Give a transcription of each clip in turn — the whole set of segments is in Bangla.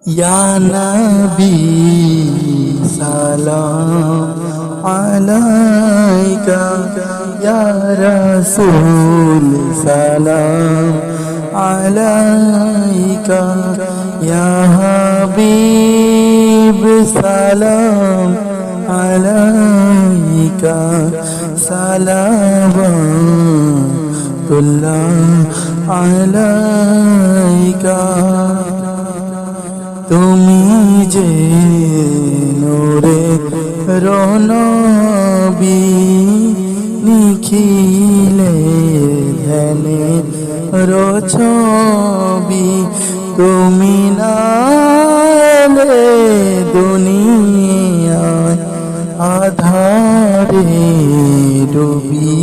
Ya Nabi salam alaika, Ya Rasul salam alaika, Ya Habib salam alaika, salawatullah alaika। তুমি যে নূরে নবী, নিখিলে ধ্যানে ছবি, তুমি না এলে দুনিয়ায় আধারে ডুবি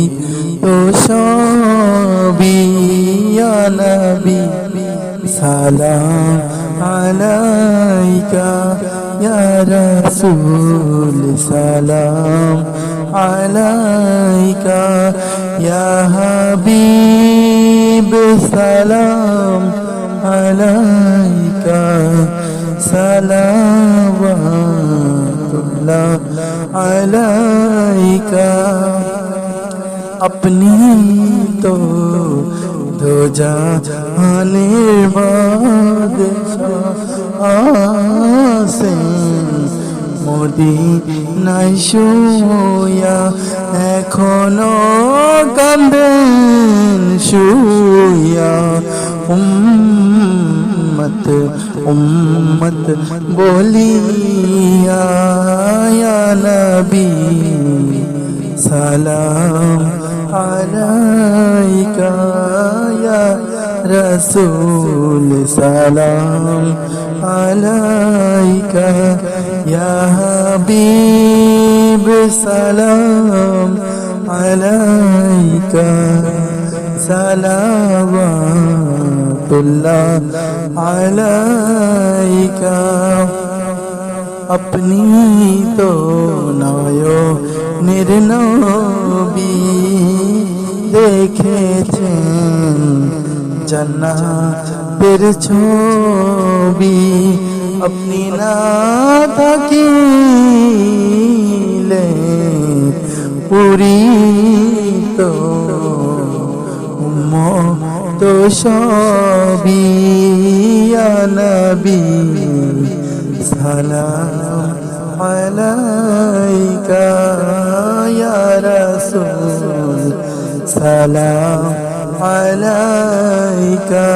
তো সবই। ইয়া নবী সালাম আলাইকা, ইয়া রাসূল সালাম আলাইকা, ইয়া হাবিব সালাম আলাইকা, সালাওয়াতুল্লাহ আলাইকা। अपनी तो दो জাহানের বাদশাহ আছেন মদিনায় শুয়া, এখনো কাঁদেন শুয়া। উম্মত উম্মত বলিয়া, ইয়া নবী সালাম আলাইকা, ইয়া রাসূল সালাম আলাইকা, ইয়া হাবিব সালাম আলাইকা, সালাওয়াতুল্লাহ আলাইকা। अपनी तो নয়নের নবী, দেখেছেন জান্নাতের ছবি। আপনি না থাকিলে পুরি তো উম্মত সবই। ইয়া নবী সালাম আলাইকা, ইয়া রাসূল সালাম আলাইকা।